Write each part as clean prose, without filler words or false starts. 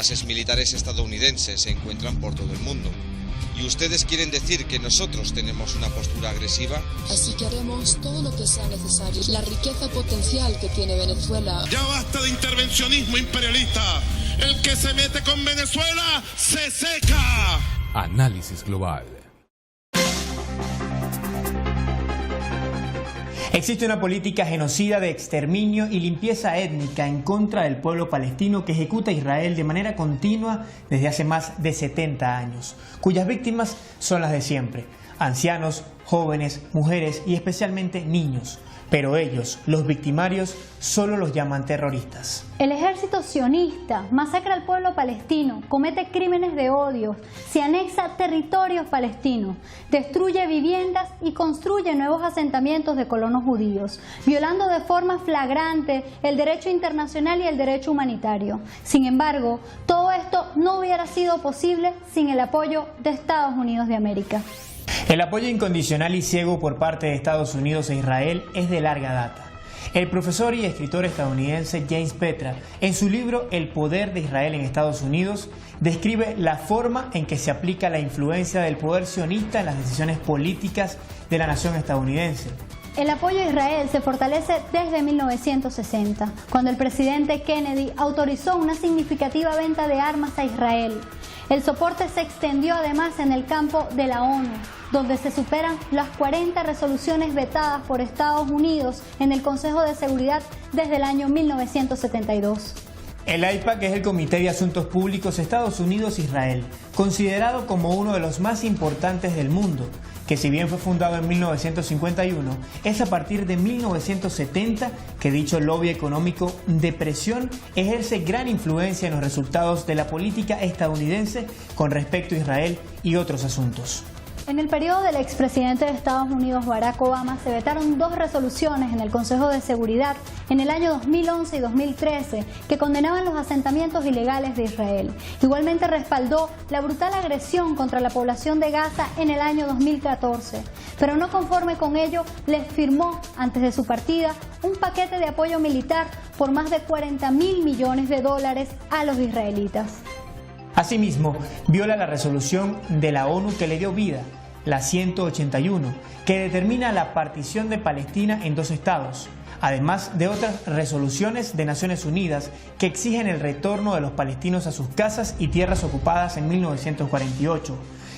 bases militares estadounidenses se encuentran por todo el mundo. ¿Y ustedes quieren decir que nosotros tenemos una postura agresiva? Así que haremos todo lo que sea necesario. La riqueza potencial que tiene Venezuela. Ya basta de intervencionismo imperialista. El que se mete con Venezuela se seca. Análisis global. Existe una política genocida de exterminio y limpieza étnica en contra del pueblo palestino que ejecuta Israel de manera continua desde hace más de 70 años, cuyas víctimas son las de siempre: ancianos, jóvenes, mujeres y especialmente niños. Pero ellos, los victimarios, solo los llaman terroristas. El ejército sionista masacra al pueblo palestino, comete crímenes de odio, se anexa territorios palestinos, destruye viviendas y construye nuevos asentamientos de colonos judíos, violando de forma flagrante el derecho internacional y el derecho humanitario. Sin embargo, todo esto no hubiera sido posible sin el apoyo de Estados Unidos de América. El apoyo incondicional y ciego por parte de Estados Unidos e Israel es de larga data. El profesor y escritor estadounidense James Petra, en su libro El poder de Israel en Estados Unidos, describe la forma en que se aplica la influencia del poder sionista en las decisiones políticas de la nación estadounidense. El apoyo a Israel se fortalece desde 1960, cuando el presidente Kennedy autorizó una significativa venta de armas a Israel. El soporte se extendió además en el campo de la ONU, donde se superan las 40 resoluciones vetadas por Estados Unidos en el Consejo de Seguridad desde el año 1972. El AIPAC es el Comité de Asuntos Públicos Estados Unidos-Israel, considerado como uno de los más importantes del mundo, que si bien fue fundado en 1951, es a partir de 1970 que dicho lobby económico de presión ejerce gran influencia en los resultados de la política estadounidense con respecto a Israel y otros asuntos. En el periodo del expresidente de Estados Unidos, Barack Obama, se vetaron 2 resoluciones en el Consejo de Seguridad en el año 2011 y 2013 que condenaban los asentamientos ilegales de Israel. Igualmente respaldó la brutal agresión contra la población de Gaza en el año 2014, pero no conforme con ello, les firmó antes de su partida un paquete de apoyo militar por más de $40.000 millones a los israelitas. Asimismo, viola la resolución de la ONU que le dio vida, la 181, que determina la partición de Palestina en 2 estados, además de otras resoluciones de Naciones Unidas que exigen el retorno de los palestinos a sus casas y tierras ocupadas en 1948,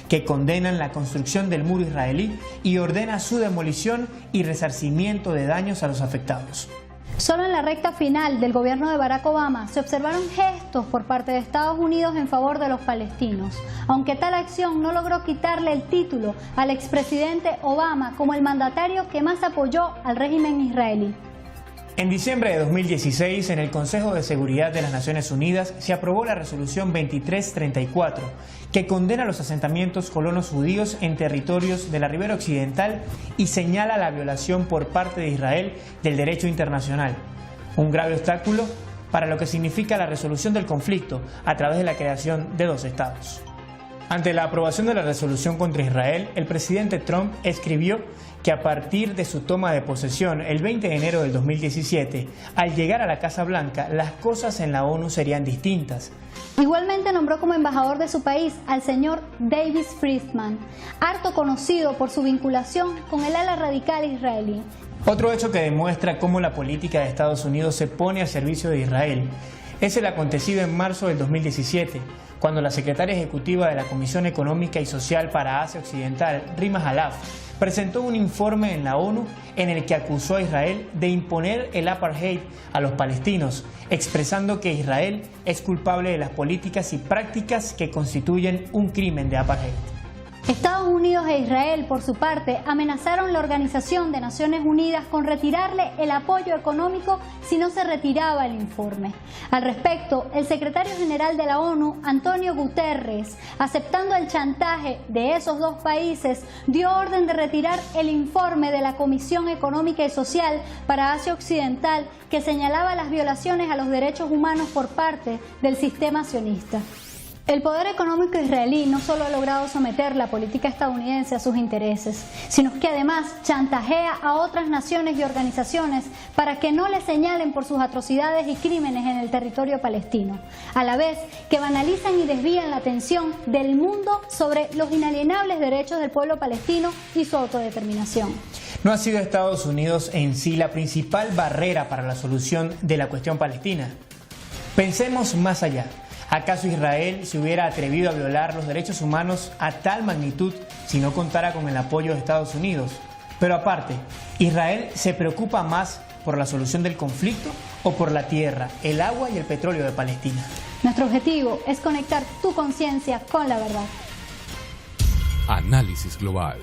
que condenan la construcción del muro israelí y ordena su demolición y resarcimiento de daños a los afectados. Solo en la recta final del gobierno de Barack Obama se observaron gestos por parte de Estados Unidos en favor de los palestinos, aunque tal acción no logró quitarle el título al expresidente Obama como el mandatario que más apoyó al régimen israelí. En diciembre de 2016, en el Consejo de Seguridad de las Naciones Unidas se aprobó la resolución 2334, que condena los asentamientos colonos judíos en territorios de la Ribera Occidental y señala la violación por parte de Israel del derecho internacional, un grave obstáculo para lo que significa la resolución del conflicto a través de la creación de 2 estados. Ante la aprobación de la resolución contra Israel, el presidente Trump escribió que a partir de su toma de posesión el 20 de enero del 2017, al llegar a la Casa Blanca, las cosas en la ONU serían distintas. Igualmente nombró como embajador de su país al señor David Friedman, harto conocido por su vinculación con el ala radical israelí. Otro hecho que demuestra cómo la política de Estados Unidos se pone al servicio de Israel es el acontecido en marzo del 2017, cuando la secretaria ejecutiva de la Comisión Económica y Social para Asia Occidental, Rima Jalaf, presentó un informe en la ONU en el que acusó a Israel de imponer el apartheid a los palestinos, expresando que Israel es culpable de las políticas y prácticas que constituyen un crimen de apartheid. Estados Unidos e Israel, por su parte, amenazaron la Organización de Naciones Unidas con retirarle el apoyo económico si no se retiraba el informe. Al respecto, el secretario general de la ONU, Antonio Guterres, aceptando el chantaje de esos 2 países, dio orden de retirar el informe de la Comisión Económica y Social para Asia Occidental que señalaba las violaciones a los derechos humanos por parte del sistema sionista. El poder económico israelí no solo ha logrado someter la política estadounidense a sus intereses, sino que además chantajea a otras naciones y organizaciones para que no le señalen por sus atrocidades y crímenes en el territorio palestino, a la vez que banalizan y desvían la atención del mundo sobre los inalienables derechos del pueblo palestino y su autodeterminación. No ha sido Estados Unidos en sí la principal barrera para la solución de la cuestión palestina. Pensemos más allá. ¿Acaso Israel se hubiera atrevido a violar los derechos humanos a tal magnitud si no contara con el apoyo de Estados Unidos? Pero aparte, ¿Israel se preocupa más por la solución del conflicto o por la tierra, el agua y el petróleo de Palestina? Nuestro objetivo es conectar tu conciencia con la verdad. Análisis global.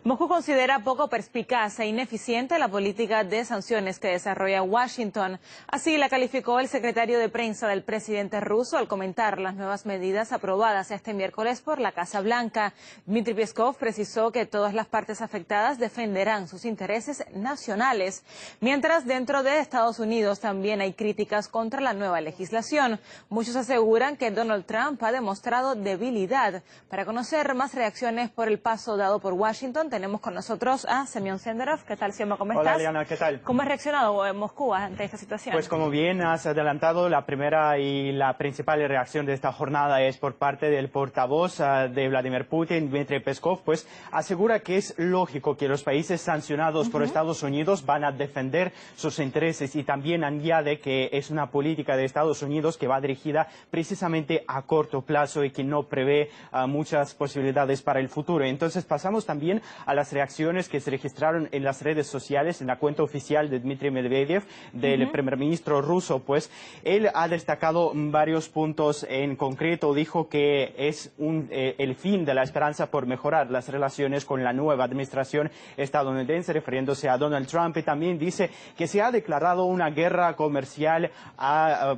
Moscú considera poco perspicaz e ineficiente la política de sanciones que desarrolla Washington. Así la calificó el secretario de prensa del presidente ruso al comentar las nuevas medidas aprobadas este miércoles por la Casa Blanca. Dmitry Peskov precisó que todas las partes afectadas defenderán sus intereses nacionales, mientras dentro de Estados Unidos también hay críticas contra la nueva legislación. Muchos aseguran que Donald Trump ha demostrado debilidad. Para conocer más reacciones por el paso dado por Washington, tenemos con nosotros a Semyon Senderov. ¿Qué tal, Semyon? ¿Cómo estás? Hola, Liana, ¿qué tal? ¿Cómo has reaccionado en Moscú ante esta situación? Pues como bien has adelantado, la primera y la principal reacción de esta jornada es por parte del portavoz de Vladimir Putin, Dmitry Peskov, pues asegura que es lógico que los países sancionados por Estados Unidos van a defender sus intereses, y también añade que es una política de Estados Unidos que va dirigida precisamente a corto plazo y que no prevé muchas posibilidades para el futuro. Entonces pasamos también a las reacciones que se registraron en las redes sociales, en la cuenta oficial de Dmitry Medvedev, del primer ministro ruso. Pues él ha destacado varios puntos en concreto. Dijo que es el fin de la esperanza por mejorar las relaciones con la nueva administración estadounidense, refiriéndose a Donald Trump, y también dice que se ha declarado una guerra comercial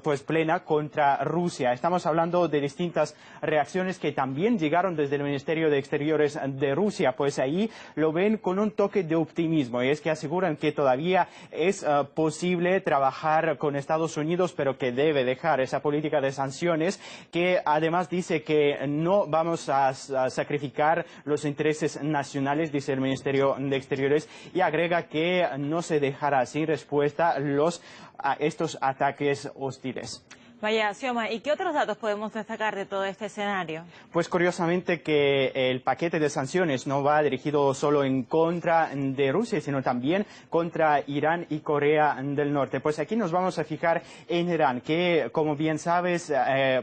pues plena contra Rusia. Estamos hablando de distintas reacciones que también llegaron desde el Ministerio de Exteriores de Rusia. Pues ahí lo ven con un toque de optimismo, y es que aseguran que todavía es posible trabajar con Estados Unidos, pero que debe dejar esa política de sanciones, que además dice que no vamos a sacrificar los intereses nacionales, dice el Ministerio de Exteriores, y agrega que no se dejará sin respuesta estos ataques hostiles. Vaya, Xioma, ¿y qué otros datos podemos destacar de todo este escenario? Pues curiosamente que el paquete de sanciones no va dirigido solo en contra de Rusia, sino también contra Irán y Corea del Norte. Pues aquí nos vamos a fijar en Irán, que como bien sabes,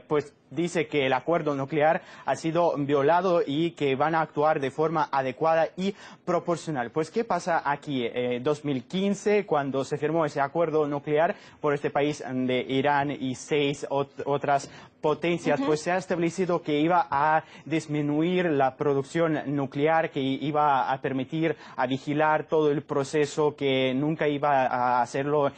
pues dice que el acuerdo nuclear ha sido violado y que van a actuar de forma adecuada y proporcional. Pues ¿qué pasa aquí? 2015, cuando se firmó ese acuerdo nuclear por este país de Irán y 6 otras potencias, pues se ha establecido que iba a disminuir la producción nuclear, que iba a permitir a vigilar todo el proceso, que nunca iba a hacerlo,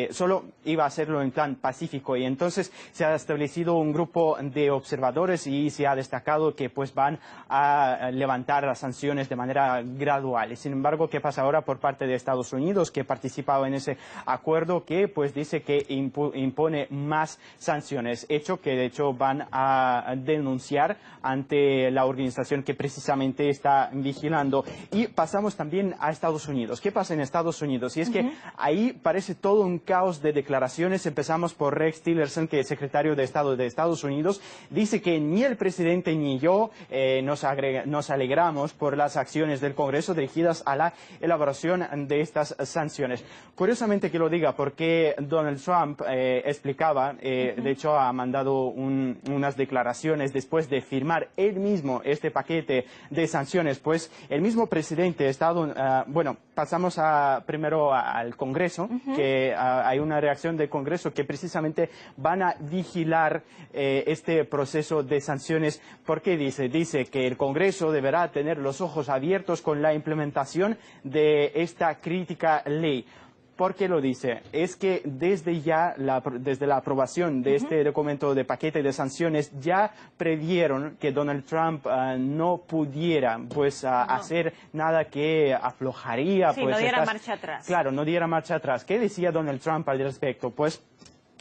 solo iba a hacerlo en plan pacífico. Y entonces se ha establecido un grupo de observadores y se ha destacado que pues van a levantar las sanciones de manera gradual. Y sin embargo, ¿qué pasa ahora por parte de Estados Unidos, que participaba en ese acuerdo, que pues dice que impone más sanciones, hecho que de hecho van a denunciar ante la organización que precisamente está vigilando? Y pasamos también a Estados Unidos. ¿Qué pasa en Estados Unidos? Y es que ahí parece todo un caos de declaraciones. Empezamos por Rex Tillerson, que es secretario de Estado de Estados Unidos. Dice que ni el presidente ni yo nos alegramos por las acciones del Congreso dirigidas a la elaboración de estas sanciones. Curiosamente que lo diga, porque Donald Trump explicaba, de hecho ha mandado unas declaraciones después de firmar él mismo este paquete de sanciones. Pues el mismo presidente bueno, pasamos primero al Congreso, que hay una reacción del Congreso que precisamente van a vigilar este proceso de sanciones. ¿Por qué dice? Dice que el Congreso deberá tener los ojos abiertos con la implementación de esta crítica ley. ¿Por qué lo dice? Es que desde la aprobación de este documento de paquete de sanciones ya previeron que Donald Trump no pudiera hacer nada que aflojaría. Sí, no diera marcha atrás. Claro, no diera marcha atrás. ¿Qué decía Donald Trump al respecto? Pues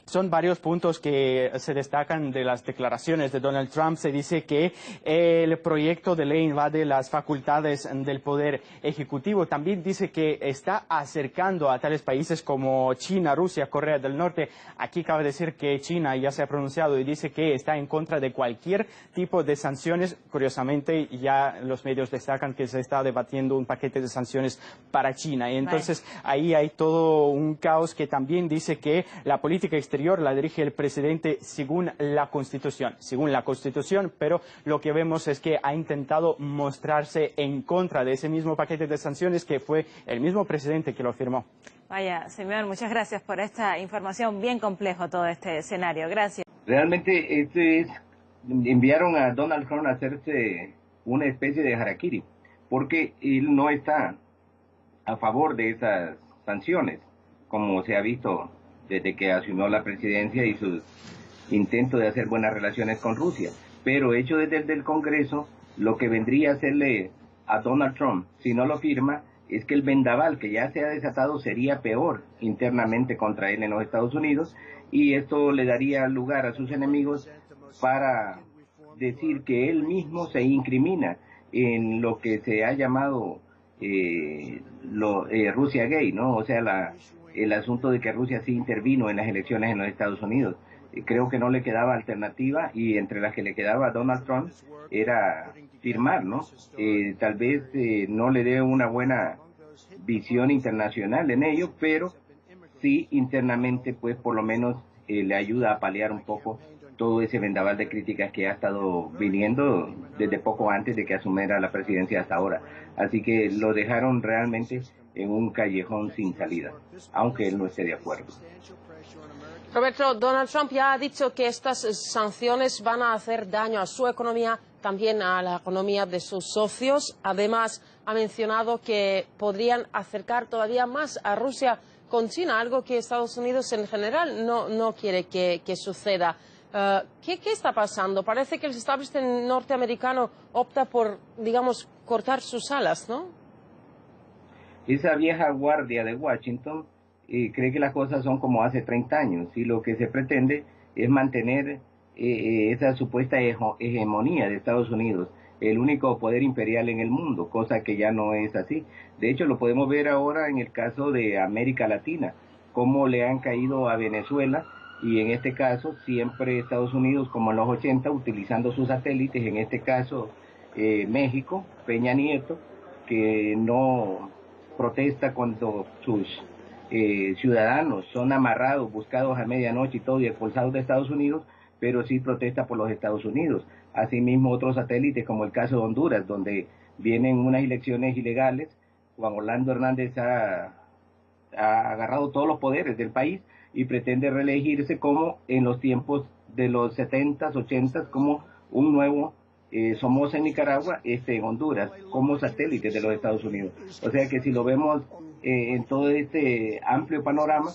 Son varios puntos que se destacan de las declaraciones de Donald Trump. Se dice que el proyecto de ley invade las facultades del poder ejecutivo. También dice que está acercando a tales países como China, Rusia, Corea del Norte. Aquí cabe decir que China ya se ha pronunciado y dice que está en contra de cualquier tipo de sanciones. Curiosamente, ya los medios destacan que se está debatiendo un paquete de sanciones para China. Y entonces ahí hay todo un caos que también dice que la política exterior la dirige el presidente según la Constitución, pero lo que vemos es que ha intentado mostrarse en contra de ese mismo paquete de sanciones que fue el mismo presidente que lo firmó. Vaya, Simeón, muchas gracias por esta información, bien complejo todo este escenario, gracias. Realmente enviaron a Donald Trump a hacerse una especie de harakiri, porque él no está a favor de esas sanciones, como se ha visto desde que asumió la presidencia y sus intentos de hacer buenas relaciones con Rusia. Pero hecho desde el Congreso, lo que vendría a hacerle a Donald Trump, si no lo firma, es que el vendaval que ya se ha desatado sería peor internamente contra él en los Estados Unidos, y esto le daría lugar a sus enemigos para decir que él mismo se incrimina en lo que se ha llamado Rusia Gate, ¿no? O sea, el asunto de que Rusia sí intervino en las elecciones en los Estados Unidos. Creo que no le quedaba alternativa, y entre las que le quedaba a Donald Trump era firmar, ¿no? Tal vez no le dé una buena visión internacional en ello, pero sí internamente, pues por lo menos le ayuda a paliar un poco todo ese vendaval de críticas que ha estado viniendo desde poco antes de que asumiera la presidencia hasta ahora. Así que lo dejaron realmente en un callejón sin salida, aunque él no esté de acuerdo. Roberto, Donald Trump ya ha dicho que estas sanciones van a hacer daño a su economía, también a la economía de sus socios. Además, ha mencionado que podrían acercar todavía más a Rusia con China, algo que Estados Unidos en general no quiere que suceda. ¿Qué está pasando? Parece que el establishment norteamericano opta por, digamos, cortar sus alas, ¿no? Esa vieja guardia de Washington cree que las cosas son como hace 30 años, y lo que se pretende es mantener esa supuesta hegemonía de Estados Unidos, el único poder imperial en el mundo, cosa que ya no es así. De hecho, lo podemos ver ahora en el caso de América Latina, cómo le han caído a Venezuela, y en este caso siempre Estados Unidos, como en los 80, utilizando sus satélites, en este caso México, Peña Nieto, que no protesta cuando sus ciudadanos son amarrados, buscados a medianoche y todo, y expulsados de Estados Unidos, pero sí protesta por los Estados Unidos. Asimismo, otros satélites, como el caso de Honduras, donde vienen unas elecciones ilegales. Juan Orlando Hernández ha agarrado todos los poderes del país y pretende reelegirse como en los tiempos de los 70s, 80s, como un nuevo Somoza en Nicaragua, en Honduras, como satélite de los Estados Unidos. O sea que si lo vemos en todo este amplio panorama,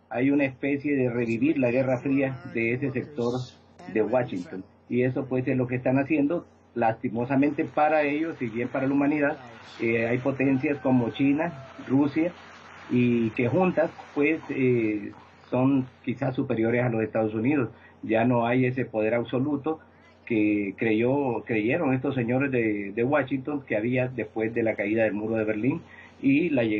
hay una especie de revivir la Guerra Fría de ese sector de Washington. Y eso pues es lo que están haciendo, lastimosamente para ellos y bien para la humanidad. Hay potencias como China, Rusia, y que juntas pues son quizás superiores a los Estados Unidos. Ya no hay ese poder absoluto que creyeron estos señores de Washington que había después de la caída del muro de Berlín y la llegada